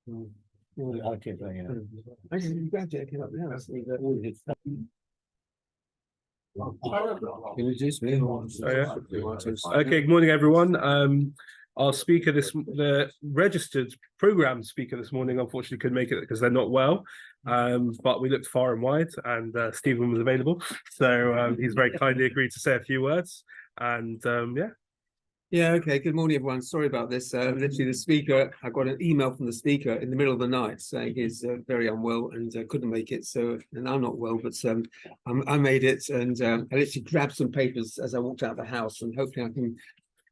Okay, Actually, you got Jack up now. Introduce me. Okay, good morning, everyone. Our speaker the registered program speaker this morning, unfortunately couldn't make it because they're not well. But we looked far and wide, and Stephen was available, so he's very kindly agreed to say a few words. And Okay. Good morning, everyone. Sorry about this. Literally, the speaker, I got an email from the speaker in the middle of the night saying he's very unwell and couldn't make it. And I'm not well, but I made it, and I literally grabbed some papers as I walked out of the house, and hopefully I can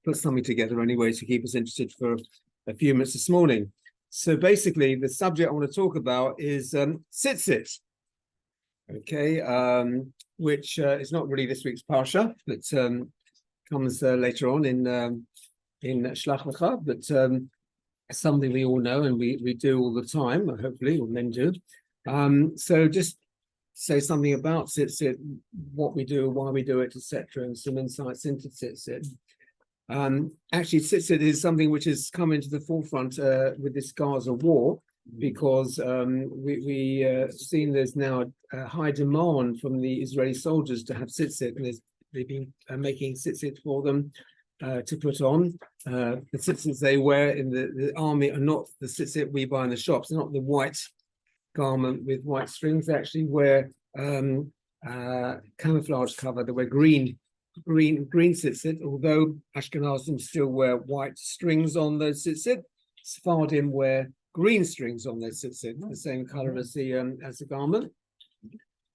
put something together anyway to keep us interested for a few minutes this morning. So basically, the subject I want to talk about is tzitzit. Okay, which is not really this week's parsha, but comes later on in Shlach Lecha, but something we all know and we do all the time, hopefully, or men do. So just say something about tzitzit, what we do, why we do it, etc., and some insights into tzitzit. Actually, tzitzit is something which has come into the forefront with this Gaza war, because we've seen there's now a high demand from the Israeli soldiers to have tzitzit, and they've been making tzitzit for them to put on. The tzitzits they wear in the army are not the tzitzit we buy in the shops. They're not the white garment with white strings. They actually wear camouflage cover. They wear green tzitzit, although Ashkenazim still wear white strings on those tzitzit. Sephardim wear green strings on their tzitzit, the same color as the garment.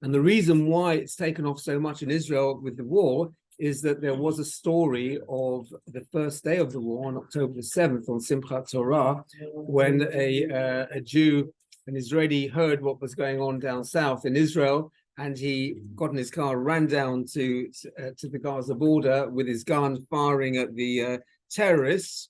And the reason why it's taken off so much in Israel with the war is that there was a story of the first day of the war on October the 7th on Simchat Torah, when a Jew, an Israeli, heard what was going on down south in Israel, and he got in his car, ran down to the Gaza border with his gun, firing at the terrorists.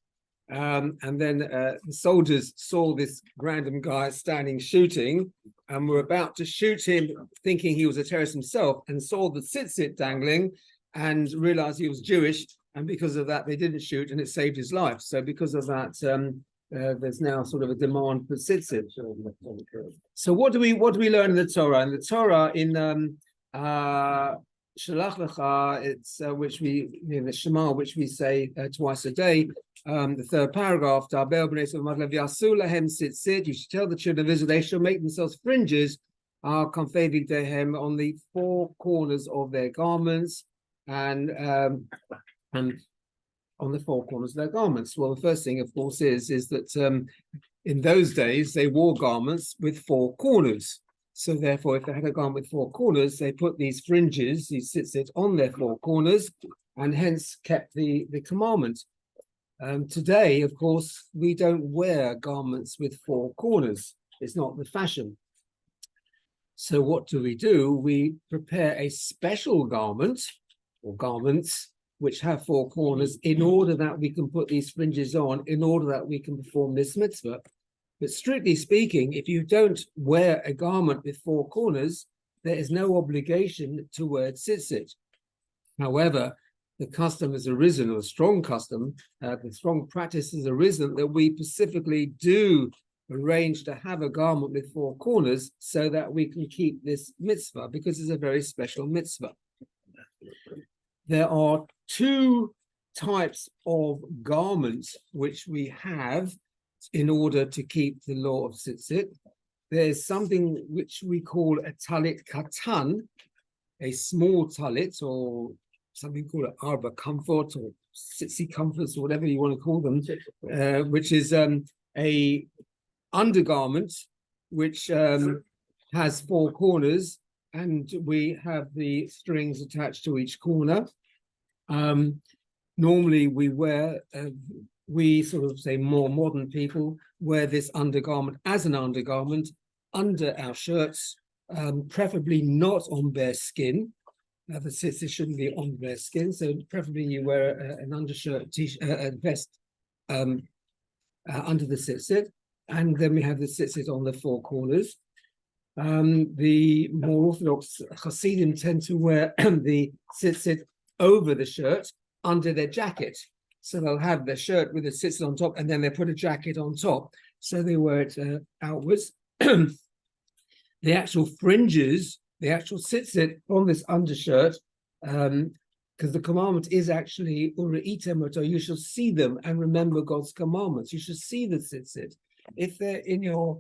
And then the soldiers saw this random guy standing shooting, and were about to shoot him, thinking he was a terrorist himself, and saw the tzitzit dangling and realized he was Jewish. And because of that, they didn't shoot, and it saved his life. So because of that, there's now sort of a demand for tzitzit. So what do we learn in the Torah? In the Torah, in Shalach Lecha, it's which we the Shema, which we say twice a day. The third paragraph, you should tell the children of Israel they shall make themselves fringes on the four corners of their garments, and on the four corners of their garments. Well, the first thing, of course, is that in those days they wore garments with four corners. So therefore, if they had a garment with four corners, they put these fringes, these tzitzit, on their four corners, and hence kept the commandment. Today, of course, we don't wear garments with four corners. It's not the fashion. So what do? We prepare a special garment or garments which have four corners in order that we can put these fringes on, in order that we can perform this mitzvah. But strictly speaking, if you don't wear a garment with four corners, there is no obligation to wear tzitzit. However, the custom has arisen, or a strong custom, the strong practice has arisen that we specifically do arrange to have a garment with four corners so that we can keep this mitzvah, because it's a very special mitzvah. There are two types of garments which we have in order to keep the law of tzitzit. There's something which we call a talit katan, a small talit, or something called an arba comfort, or tzitzi comforts, or whatever you want to call them, which is a undergarment which has four corners, and we have the strings attached to each corner. Normally we sort of say more modern people wear this undergarment as an undergarment under our shirts, preferably not on bare skin. The tzitzit shouldn't be on bare skin, so preferably you wear an undershirt, a vest under the tzitzit, and then we have the tzitzit on the four corners. The more orthodox Hasidim tend to wear the tzitzit over the shirt under their jacket. So they'll have their shirt with the tzitzit on top, and then they put a jacket on top. so they wear it outwards. The actual fringes, the actual tzitzit on this undershirt, because the commandment is actually ureitem oto, you shall see them and remember God's commandments. You should see the tzitzit. If they're in your,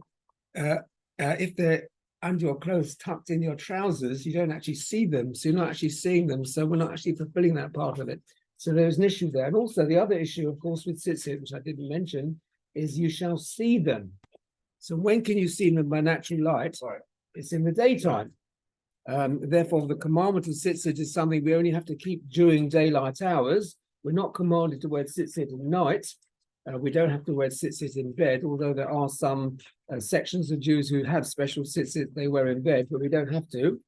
if they're under your clothes tucked in your trousers, you don't actually see them, so you're not actually seeing them. So we're not actually fulfilling that part of it. So there's an issue there. And also the other issue, of course, with tzitzit, which I didn't mention, is you shall see them. So when can you see them by natural light? Right. It's in the daytime. Therefore, the commandment of tzitzit is something we only have to keep during daylight hours. We're not commanded to wear tzitzit at night. We don't have to wear tzitzit in bed, although there are some sections of Jews who have special tzitzit they wear in bed, but we don't have to.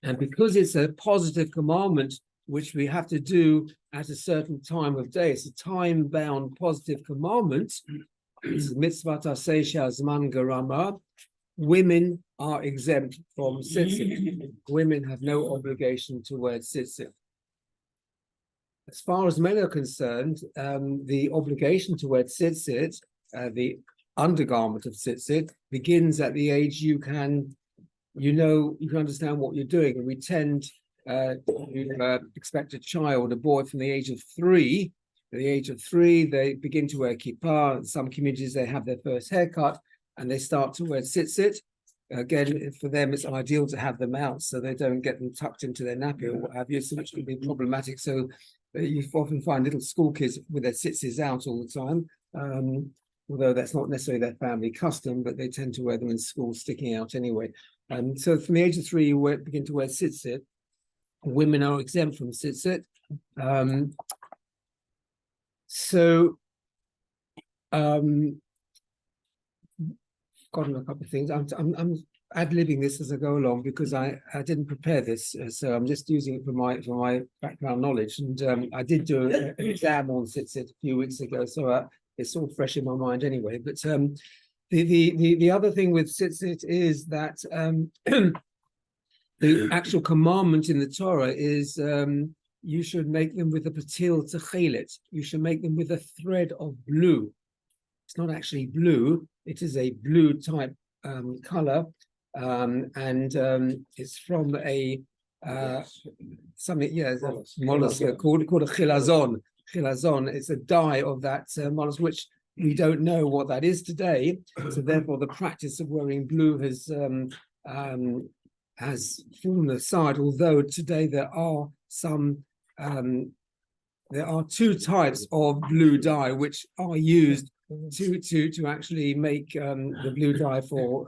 And because it's a positive commandment, which we have to do at a certain time of day, it's a time-bound positive commandment. It's mitzvah taseh she'azman garama. Women are exempt from tzitzit. Women have no obligation to wear tzitzit. As far as men are concerned, the obligation to wear tzitzit, the undergarment of tzitzit, begins at the age you can understand what you're doing. And we tend to expect a child, a boy from the age of 3. At the age of 3, they begin to wear kippah. In some communities, they have their first haircut, and they start to wear tzitzit. Again, for them, it's ideal to have them out so they don't get them tucked into their nappy or what have you, so which can be problematic. So you often find little school kids with their tzitzits out all the time, although that's not necessarily their family custom, but they tend to wear them in school sticking out anyway. So from the age of 3, you begin to wear tzitzit. Women are exempt from tzitzit. Gotten a couple of things. I'm ad-libbing this as I go along because I didn't prepare this, so I'm just using it for my background knowledge. And I did do an exam on tzitzit a few weeks ago, so it's all fresh in my mind anyway. But the other thing with tzitzit is that the actual commandment in the Torah is you should make them with a patil techelet. You should make them with a thread of blue. It's not actually blue. It is a blue type color, and it's from a mollusk called a chilazon. Chilazon. It's a dye of that mollusk, which we don't know what that is today. So therefore, the practice of wearing blue has fallen aside. Although today there are some. There are 2 types of blue dye which are used to actually make the blue dye for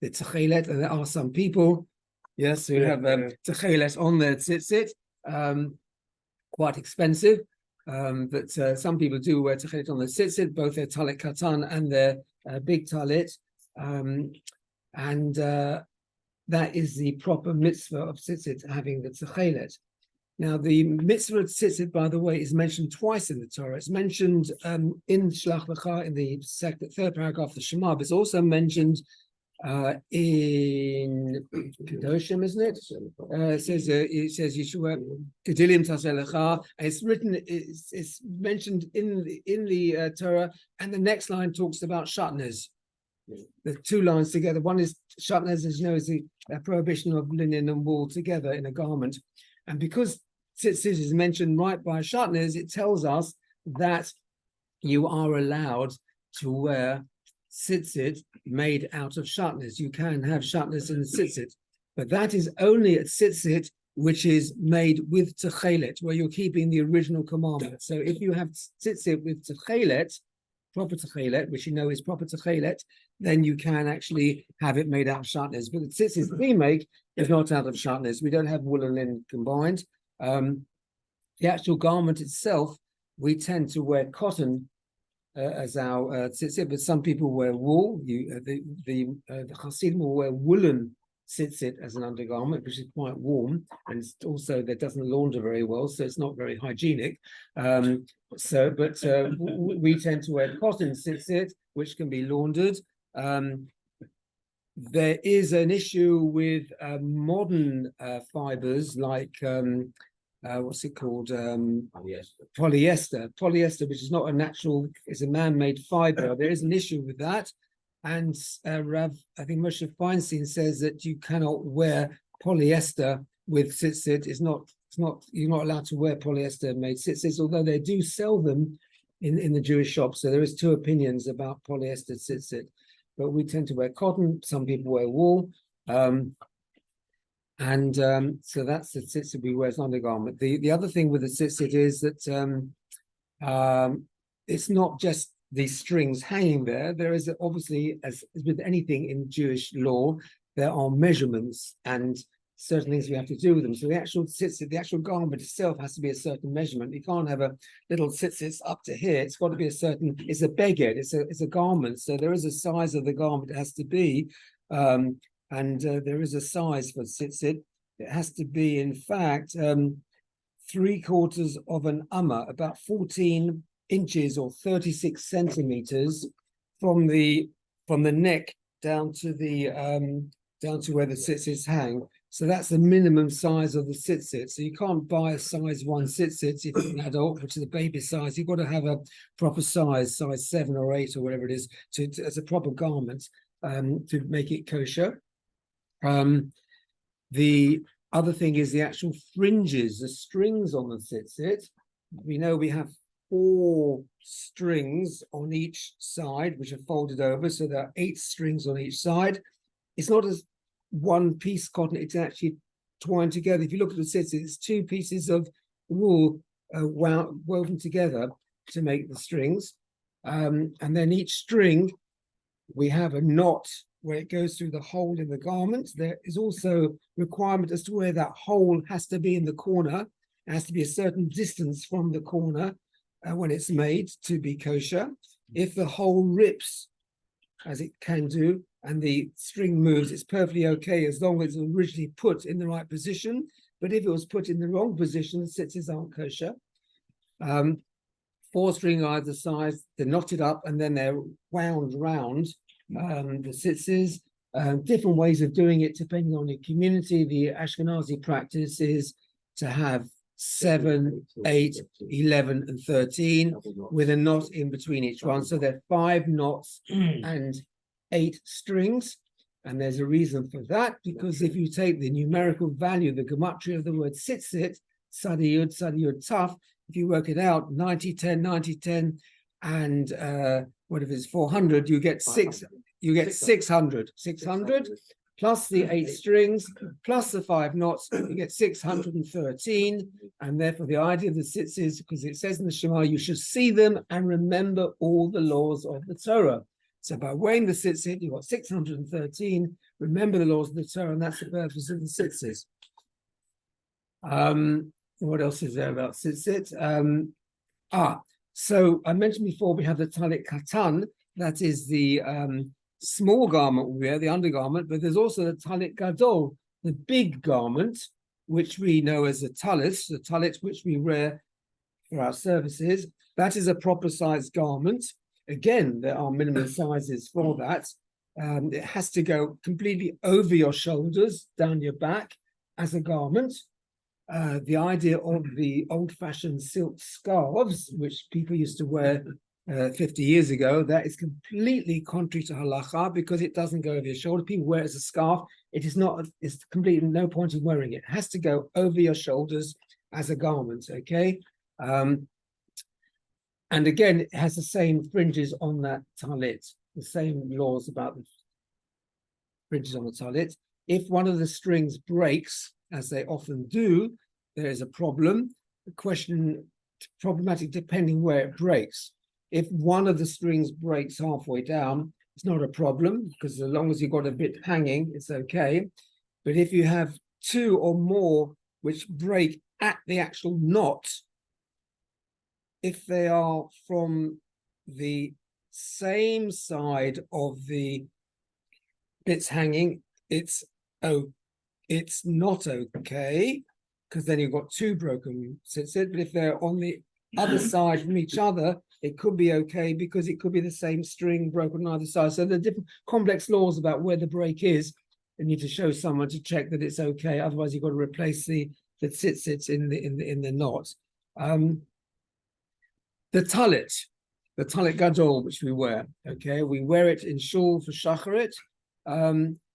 the techelet, and there are some people, yes, who have techelet on their tzitzit, quite expensive, but some people do wear techelet on their tzitzit, both their talit katan and their big talit, and that is the proper mitzvah of tzitzit, having the techelet. Now, the mitzvah of tzitzit, by the way, is mentioned twice in the Torah. It's mentioned in Shlach Lecha in the 3rd paragraph of the Shema, but it's also mentioned in Kedoshim, isn't it? It says you should wear Gedilim Taseh Lecha. It's written. It's mentioned in the Torah, and the next line talks about shatnez. The 2 lines together. One is shatnez, as you know, is the prohibition of linen and wool together in a garment. And because tzitzit is mentioned right by shatnez, it tells us that you are allowed to wear tzitzit made out of shatnez. You can have shatnez in the tzitzit, but that is only a tzitzit which is made with techelet, where you're keeping the original commandment. So if you have tzitzit with techelet, proper techelet, which you know is proper techelet, then you can actually have it made out of shatnez. But the tzitzit we make is not out of shatnez. We don't have wool and linen combined. The actual garment itself, we tend to wear cotton as our tzitzit, but some people wear wool. The Hasidim will wear woolen tzitzit as an undergarment, which is quite warm, and it's also that doesn't launder very well, so it's not very hygienic. We tend to wear cotton tzitzit, which can be laundered. There is an issue with modern fibers like what's it called? Polyester, which is not a natural, it's a man-made fiber. There is an issue with that. And I think Moshe Feinstein says that you cannot wear polyester with tzitzit. You're not allowed to wear polyester made tzitzits, although they do sell them in the Jewish shops. So there is two opinions about polyester tzitzit, but we tend to wear cotton. Some people wear wool. So that's the tzitzit we wear as an undergarment. The other thing with the tzitzit is that it's not just these strings hanging there. There is obviously, as with anything in Jewish law, there are measurements and certain things we have to do with them. So the actual tzitzit, the actual garment itself has to be a certain measurement. You can't have a little tzitzit up to here. It's got to be a certain, it's a beged, it's a garment. So there is a size of the garment it has to be. There is a size for tzitzit. It has to be, in fact, 3/4 of an amma, about 14 inches or 36 centimeters from the neck down to where the tzitzits hang. So that's the minimum size of the tzitzit. So you can't buy a size 1 tzitzit if you're an adult, which is a baby size. You've got to have a proper size 7 or 8 or whatever it is, as a proper garment to make it kosher. The other thing is the actual fringes, the strings on the tzitzit. We know we have 4 strings on each side, which are folded over. So there are 8 strings on each side. It's not as one piece cotton, it's actually twined together. If you look at the tzitzit, it's 2 pieces of wool woven together to make the strings. And then each string, we have a knot where it goes through the hole in the garment. There is also requirement as to where that hole has to be in the corner. It has to be a certain distance from the corner when it's made to be kosher. If the hole rips, as it can do, and the string moves, it's perfectly okay as long as it's originally put in the right position. But if it was put in the wrong position, the tzitzits aren't kosher. 4 string either side, they're knotted up and then they're wound round the tzitzits. Different ways of doing it depending on your community. The Ashkenazi practice is to have 7, 8, 11, and 13 with a knot in between each one. So there are 5 knots and 8 strings. And there's a reason for that, because if you take the numerical value, the gematria of the word tzitzit, sadiyud, taf, if you work it out, 90, 10, 90, 10, and whatever it's 400, you get 600 plus the 8 strings, plus the 5 knots, you get 613. And therefore the idea of the tzitzit, because it says in the Shema, you should see them and remember all the laws of the Torah. So by weighing the tzitzit, you've got 613, remember the laws of the Torah, and that's the purpose of the tzitzit. What else is there about tzitzit? So I mentioned before, we have the talit katan, that is the small garment we wear, the undergarment, but there's also the talit gadol, the big garment, which we know as the talit which we wear for our services. That is a proper sized garment. Again, there are minimum sizes for that. It has to go completely over your shoulders, down your back as a garment. The idea of the old-fashioned silk scarves, which people used to wear 50 years ago, that is completely contrary to halacha because it doesn't go over your shoulder. People wear it as a scarf. It is not, it's completely no point in wearing it. It has to go over your shoulders as a garment, okay? And again, it has the same fringes on that talit, the same laws about the fringes on the talit. If one of the strings breaks, as they often do, there is a problem. The question, problematic depending where it breaks. If one of the strings breaks halfway down, it's not a problem, because as long as you've got a bit hanging, it's okay. But if you have 2 or more which break at the actual knot, if they are from the same side of the bits hanging, it's not okay, because then you've got 2 broken tzitzit. But if they're on the other side from each other, it could be okay, because it could be the same string broken on either side. So there are different complex laws about where the break is. You need to show someone to check that it's okay. Otherwise, you've got to replace the that sits in the knot. The talit gadol, which we wear, okay, we wear it in shul for shacharit.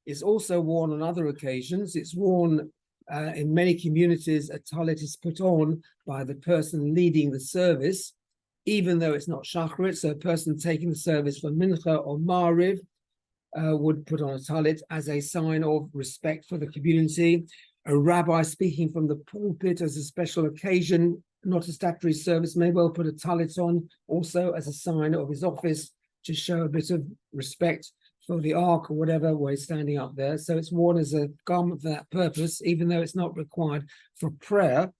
It's also worn on other occasions. It's worn in many communities. A talit is put on by the person leading the service, even though it's not shacharit. So a person taking the service for mincha or mariv would put on a talit as a sign of respect for the community. A rabbi speaking from the pulpit as a special occasion, not a statutory service, may well put a talit on also as a sign of his office to show a bit of respect for the ark or whatever where he's standing up there. So it's worn as a garment for that purpose, even though it's not required for prayer.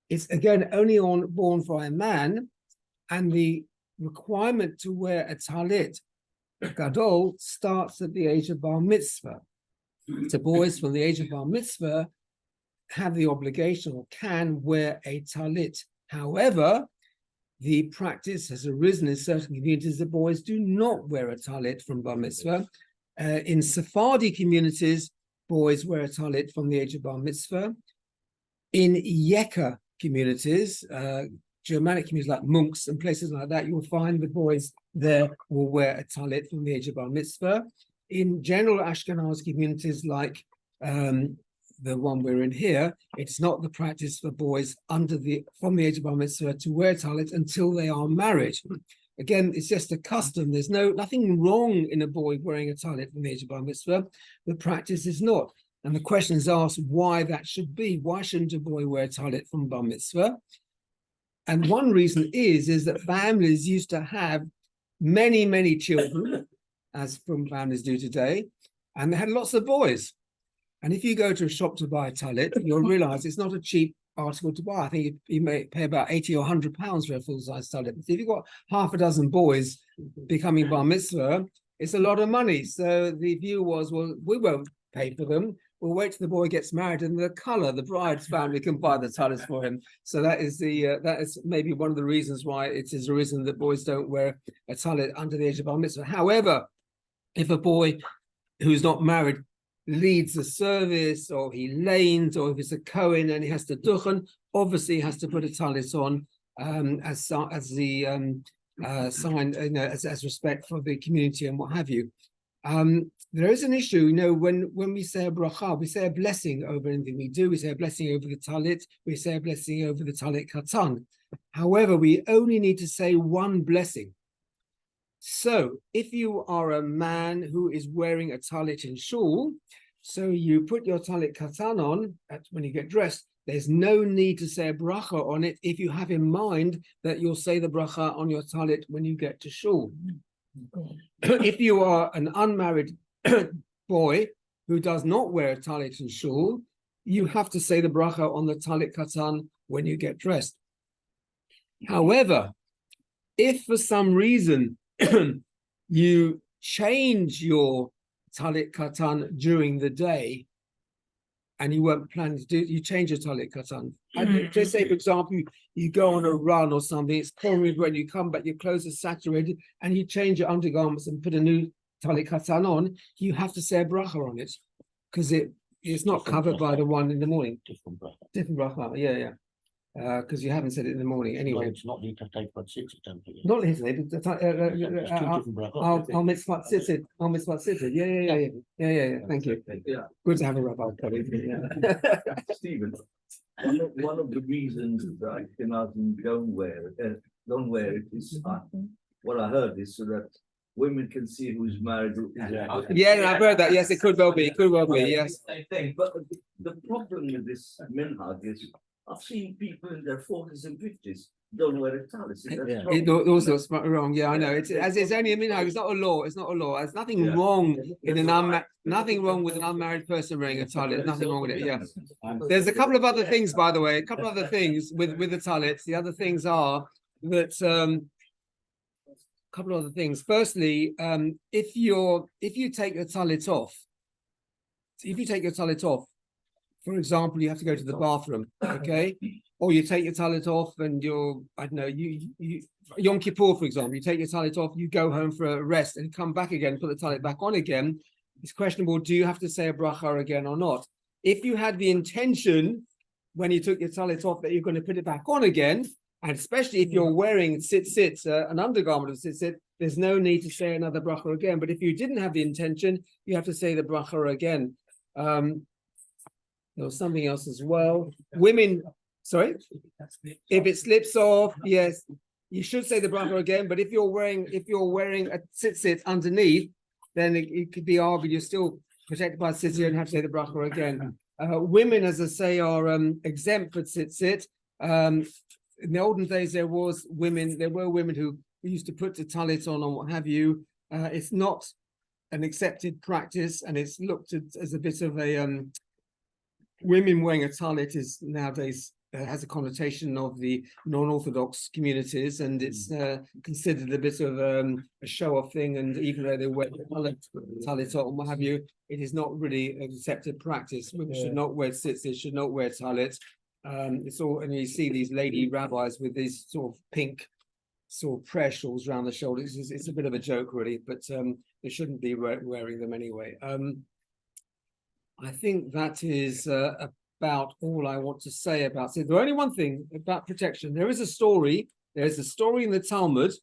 It's again only worn for a man, and the requirement to wear a talit gadol starts at the age of bar mitzvah. So boys from the age of bar mitzvah have the obligation or can wear a talit. However, the practice has arisen in certain communities that boys do not wear a talit from bar mitzvah. In Sephardi communities, boys wear a talit from the age of bar mitzvah. In Yekka communities, Germanic communities like monks and places like that, you'll find the boys there will wear a talit from the age of bar mitzvah. In general Ashkenazi communities like the one we're in here, it's not the practice for boys from the age of bar mitzvah to wear talit until they are married. Again, it's just a custom. There's nothing wrong in a boy wearing a talit from the age of bar mitzvah. The practice is not. And the question is asked why that should be. Why shouldn't a boy wear a talit from bar mitzvah? And one reason is that families used to have many, many children, as from families do today, and they had lots of boys. And if you go to a shop to buy a talit, you'll realize it's not a cheap article to buy. I think you may pay about 80 or 100 pounds for a full-size talit. But if you've got half a dozen boys becoming bar mitzvah, it's a lot of money. So the view was, well, we won't pay for them. We'll wait till the boy gets married, and the bride's family can buy the talits for him. So that is maybe one of the reasons why it is a reason that boys don't wear a talit under the age of bar mitzvah. However, if a boy who's not married leads a service, or he lanes, or if it's a Kohen and he has to duchen, obviously he has to put a talit on as the sign, as respect for the community and what have you. There is an issue, when we say a bracha, we say a blessing over anything we do. We say a blessing over the talit. We say a blessing over the talit katan. However, we only need to say one blessing. So if you are a man who is wearing a talit in shul, so you put your talit katan on when you get dressed, there's no need to say a bracha on it if you have in mind that you'll say the bracha on your talit when you get to shul. If you are an unmarried boy who does not wear a talit in shul, you have to say the bracha on the talit katan when you get dressed. However, if for some reason you change your talit katan during the day and you weren't planning to do it, you change your talit katan. Just say, for example, you go on a run or something, it's pouring when you come back, your clothes are saturated, and you change your undergarments and put a new talit katan on, you have to say a bracha on it, because it's not covered by the one in the morning. Different bracha, yeah. Because you haven't said it in the morning anyway. No, it's not need to take but 6 attempts. Not listening. I'll miss what sits it. I'll miss what sits it. Yeah. Thank you. Yeah. Good to have a rabbi colleague. Stephen, one of the reasons that Ashkenazim don't wear it is what I heard is so that women can see who's married. Yeah, I've heard that. Yes, it could well be. Yes. I think, but the problem with this minhag is I've seen people in their 40s and 50s don't wear a talit. It also it's wrong. Yeah, I know. It's only a minhag. It's not a law. There's nothing wrong in nothing wrong with an unmarried person wearing a talit. Nothing wrong with it. Yeah. There's a couple of other things, by the way. A couple of other things with the talits. The other things are that couple of other things. Firstly, if you take your talit off, for example, you have to go to the bathroom, okay? Or you take your talit off and you Yom Kippur, for example, you take your talit off, you go home for a rest and come back again, put the talit back on again. It's questionable, do you have to say a bracha again or not? If you had the intention when you took your talit off that you're going to put it back on again. And especially if you're wearing tzitzit, an undergarment of tzitzit, there's no need to say another bracha again. But if you didn't have the intention, you have to say the bracha again. There was something else as well. Women, sorry, if it slips off, yes, you should say the bracha again. But if you're wearing a tzitzit underneath, then it could be argued you're still protected by tzitzit and have to say the bracha again. Women, as I say, are exempt for tzitzit. In the olden days, there were women who used to put the talit on or what have you. It's not an accepted practice, and it's looked at as a bit of a women wearing a talit is nowadays has a connotation of the non-Orthodox communities, and it's considered a bit of a show-off thing. And even though they wear talit on what have you, it is not really an accepted practice. Women should not wear tzitzit, should not wear talit. It's all, and you see these lady rabbis with these sort of pink sort of prayer shawls around the shoulders. It's a bit of a joke, really, but they shouldn't be wearing them anyway. I think that is about all I want to say about it. There's only one thing about protection. There's a story in the Talmud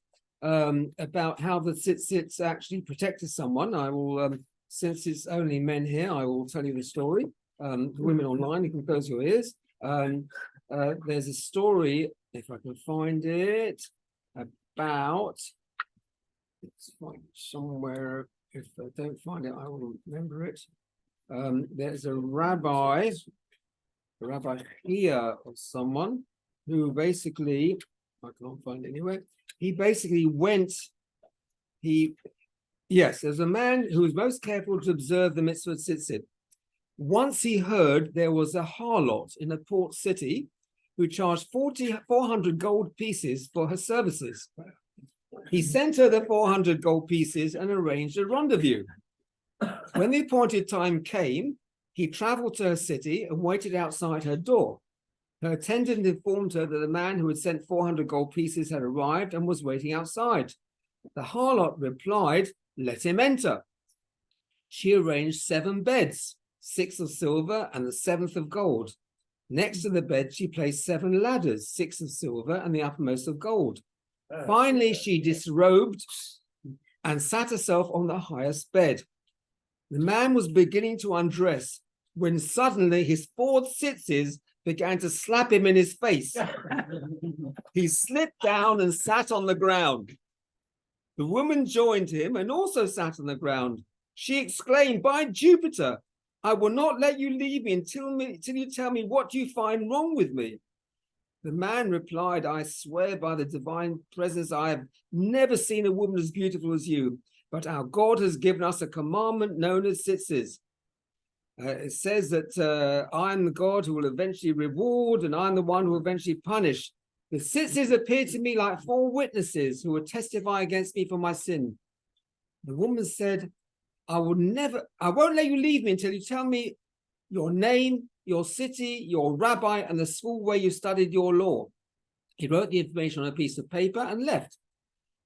about how the tzitzit actually protected someone. I will, since it's only men here, I will tell you the story. The women online, you can close your ears. There's a story, if I can find it, about, let's find it somewhere. If I don't find it, I will remember it. There's a rabbi here or someone who basically, I can't find it anywhere. He basically there's a man who was most careful to observe the mitzvah tzitzit. Once he heard there was a harlot in a port city who charged 400 gold pieces for her services. He sent her the 400 gold pieces and arranged a rendezvous. When the appointed time came, he traveled to her city and waited outside her door. Her attendant informed her that the man who had sent 400 gold pieces had arrived and was waiting outside. The harlot replied, "Let him enter." She arranged 7 beds, 6 of silver and the 7th of gold. Next to the bed, she placed 7 ladders, 6 of silver and the uppermost of gold. Finally, she disrobed and sat herself on the highest bed. The man was beginning to undress when suddenly his 4 tzitzis began to slap him in his face. He slipped down and sat on the ground. The woman joined him and also sat on the ground. She exclaimed, "By Jupiter, I will not let you leave me until you tell me what you find wrong with me." The man replied, "I swear by the divine presence, I have never seen a woman as beautiful as you, but our God has given us a commandment known as tzitzis. It says that I am the God who will eventually reward, and I am the one who will eventually punish. The tzitzis appear to me like 4 witnesses who will testify against me for my sin." The woman said, I won't let you leave me until you tell me your name, your city, your rabbi, and the school where you studied your law." He wrote the information on a piece of paper and left.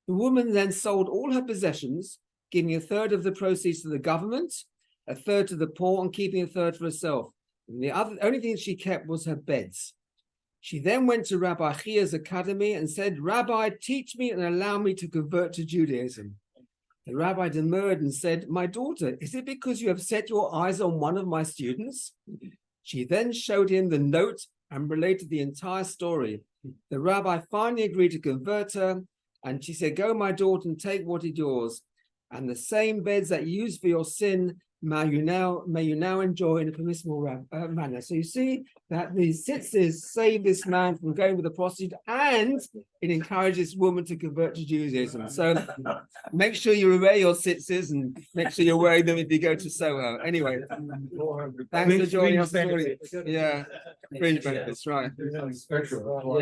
The woman then sold all her possessions, giving 1/3 of the proceeds to the government, 1/3 to the poor, and keeping 1/3 for herself. And the only thing she kept was her beds. She then went to Rabbi Chia's academy and said, "Rabbi, teach me and allow me to convert to Judaism." The rabbi demurred and said, "My daughter, is it because you have set your eyes on one of my students?" She then showed him the note and related the entire story. The rabbi finally agreed to convert her, and she said, "Go, my daughter, and take what is yours. And the same beds that you used for your sin, may you now enjoy in a permissible manner." So you see that the tzitzis save this man from going with a prostitute, and it encourages women to convert to Judaism. So make sure you wear your tzitzis and make sure you're wearing them if you go to Soho. Anyway, thanks for joining us. Yeah, fringe benefits, right?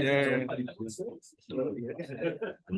Yeah.